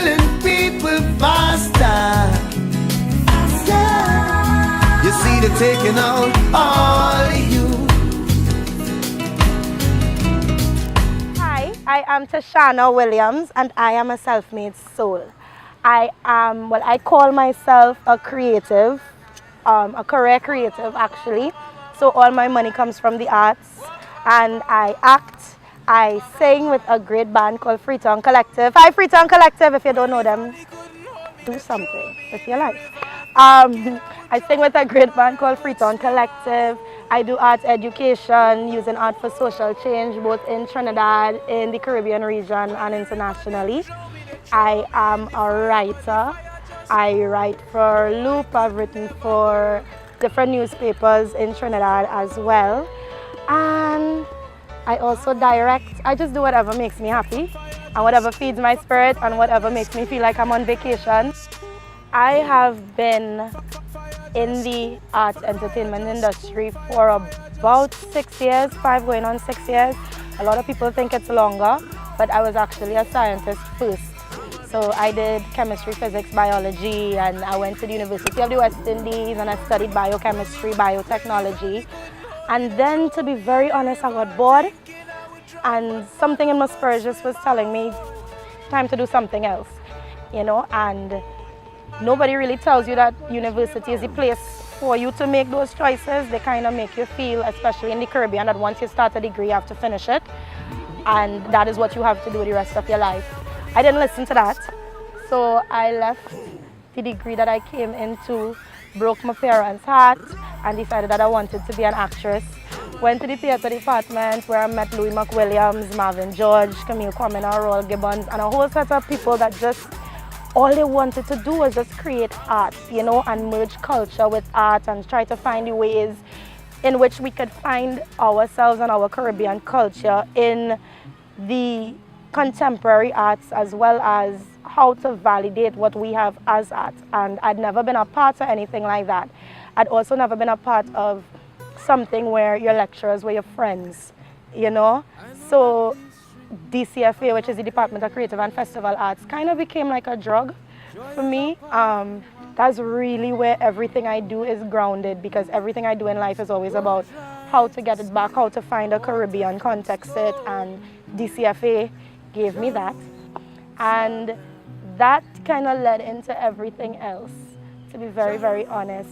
killing people faster. You see they're taking out all you. Hi, I am Tishanna Williams and I am a self-made soul. I call myself a creative, a career creative actually. So all my money comes from the arts and I act, I sing with a great band called Freetown Collective. Hi Freetown Collective, if you don't know them, do something with your life. I sing with a great band called Freetown Collective. I do art education using art for social change both in Trinidad, in the Caribbean region and internationally. I am a writer. I write for Loop, I've written for different newspapers in Trinidad as well. And I also direct. I just do whatever makes me happy and whatever feeds my spirit and whatever makes me feel like I'm on vacation. I have been in the art entertainment industry for about 6 years, 5 going on 6 years. A lot of people think it's longer, but I was actually a scientist first. So I did chemistry, physics, biology, and I went to the University of the West Indies and I studied biochemistry, biotechnology. And then, to be very honest, I got bored and something in my spirit just was telling me, time to do something else, you know, and nobody really tells you that university is the place for you to make those choices. They kind of make you feel, especially in the Caribbean, that once you start a degree, you have to finish it. And that is what you have to do the rest of your life. I didn't listen to that. So I left the degree that I came into, broke my parents' heart, and decided that I wanted to be an actress. Went to the theatre department where I met Louis McWilliams, Marvin George, Camille Kwame, Royal Gibbons, and a whole set of people that just all they wanted to do was just create art, you know, and merge culture with art and try to find the ways in which we could find ourselves and our Caribbean culture in the contemporary arts, as well as how to validate what we have as art. And I'd never been a part of anything like that. I'd also never been a part of something where your lecturers were your friends, you know. So DCFA, which is the Department of Creative and Festival Arts, kind of became like a drug for me. That's really where everything I do is grounded, because everything I do in life is always about how to get it back, how to find a Caribbean context it, and DCFA gave me that. And that kind of led into everything else, to be very, very honest,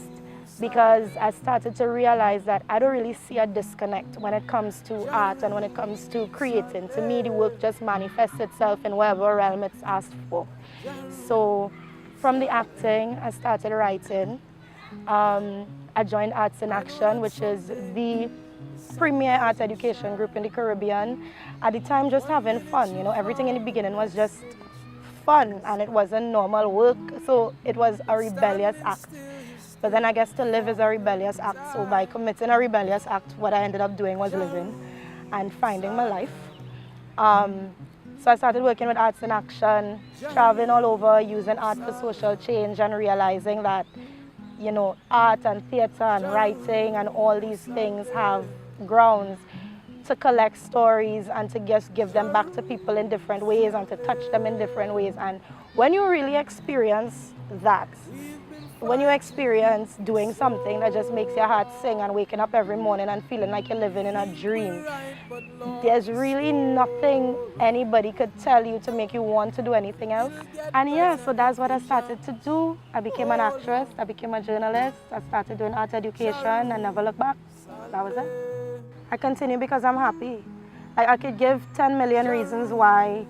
because I started to realize that I don't really see a disconnect when it comes to art and when it comes to creating. To me, the work just manifests itself in whatever realm it's asked for. So from the acting, I started writing. I joined Arts in Action, which is the premier art education group in the Caribbean. At the time, just having fun, you know, everything in the beginning was just fun and it wasn't normal work, so it was a rebellious act. But then I guess to live is a rebellious act, so by committing a rebellious act, what I ended up doing was living and finding my life. So I started working with Arts in Action, traveling all over, using art for social change, and realizing that, you know, art and theatre and writing and all these things have grounds to collect stories and to just give them back to people in different ways and to touch them in different ways. And when you really experience that, when you experience doing something that just makes your heart sing and waking up every morning and feeling like you're living in a dream, there's really nothing anybody could tell you to make you want to do anything else. And yeah, so that's what I started to do. I became an actress, I became a journalist, I started doing art education and never looked back. That was it. I continue because I'm happy. I could give 10 million reasons why,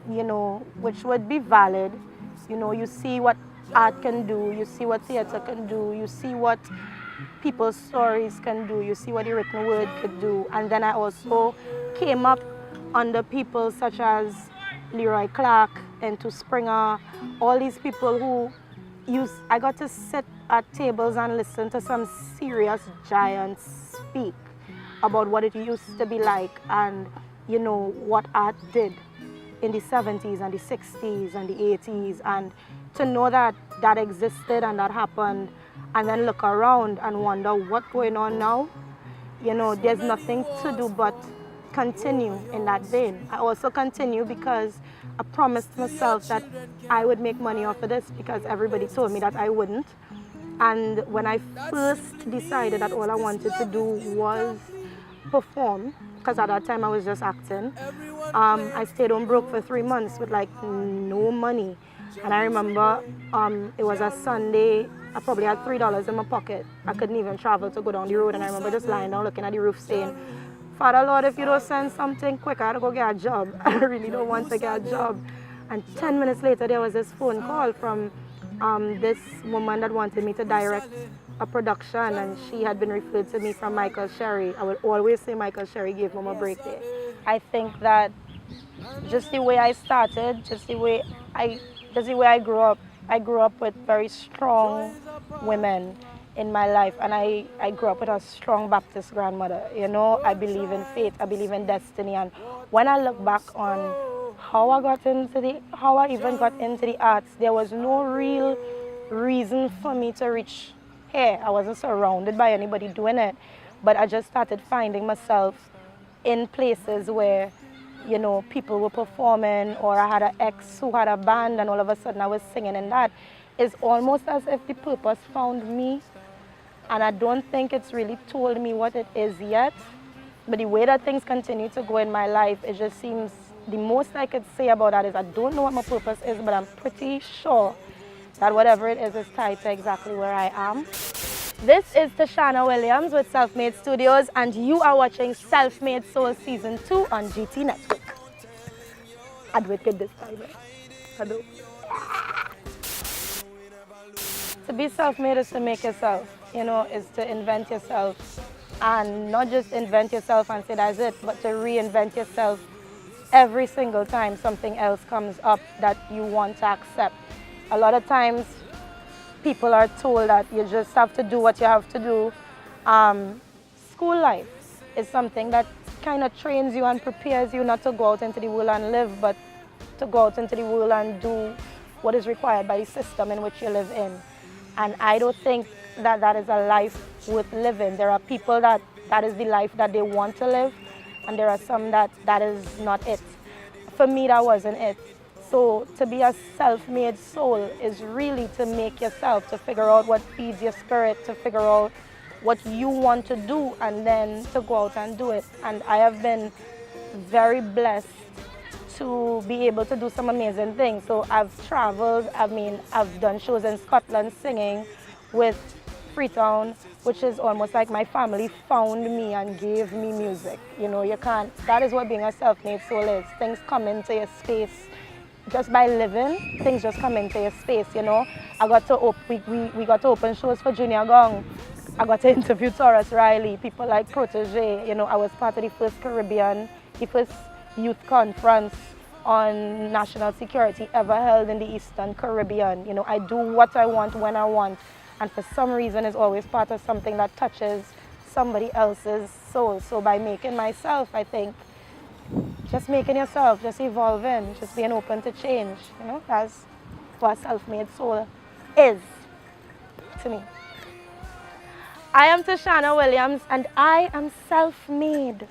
you know, which would be valid. You know, you see what art can do, you see what theatre can do, you see what people's stories can do, you see what the written word could do. And then I also came up under people such as Leroy Clark, Entu Springer, all these people who I got to sit at tables and listen to some serious giants speak about what it used to be like and, you know, what art did in the 70s and the 60s and the 80s, and to know that that existed and that happened, and then look around and wonder what's going on now. You know, there's nothing to do but continue in that vein. I also continue because I promised myself that I would make money off of this because everybody told me that I wouldn't. And when I first decided that all I wanted to do was perform, because at that time I was just acting, I stayed home broke for 3 months with like no money. And I remember it was a Sunday. I probably had $3 in my pocket. I couldn't even travel to go down the road. And I remember just lying down looking at the roof saying, Father Lord, if you don't send something quick, I gotta go get a job. I really don't want to get a job. And 10 minutes later, there was this phone call from this woman that wanted me to direct a production, and she had been referred to me from Michael Sherry. I would always say Michael Sherry gave Mama a break there. I think that just the way I started, just the way I grew up with very strong women in my life, and I grew up with a strong Baptist grandmother. You know, I believe in faith, I believe in destiny, and when I look back on how I even got into the arts, there was no real reason for me to reach here. I wasn't surrounded by anybody doing it, but I just started finding myself in places where, you know, people were performing, or I had an ex who had a band and all of a sudden I was singing in that. It's almost as if the purpose found me, and I don't think it's really told me what it is yet. But the way that things continue to go in my life, it just seems, the most I could say about that is I don't know what my purpose is, but I'm pretty sure that whatever it is tied to exactly where I am. This is Tishanna Williams with SelfMade Studios, and you are watching SelfMade Soul Season 2 on GT Network. I'd wicked this time, right? I do. To be self-made is to make yourself, you know, is to invent yourself. And not just invent yourself and say that's it, but to reinvent yourself every single time something else comes up that you want to accept. A lot of times people are told that you just have to do what you have to do. School life is something that kind of trains you and prepares you not to go out into the world and live, but to go out into the world and do what is required by the system in which you live in. And I don't think that that is a life worth living. There are people that is the life that they want to live, and there are some that is not it. For me, that wasn't it. So to be a self-made soul is really to make yourself, to figure out what feeds your spirit, to figure out what you want to do, and then to go out and do it. And I have been very blessed to be able to do some amazing things. So I've traveled, I've done shows in Scotland singing with Freetown, which is almost like my family found me and gave me music. You know, you can't, that is what being a self-made soul is. Things come into your space. Just by living, things just come into your space, you know. We got to open shows for Junior Gong. I got to interview Taurus Riley, people like Protege. You know, I was part of the first youth conference on national security ever held in the Eastern Caribbean. You know, I do what I want when I want, and for some reason it's always part of something that touches somebody else's soul. So by making myself, I think, just making yourself, just evolving, just being open to change, you know, that's what self-made soul is to me. I am Tishanna Williams, and I am self-made.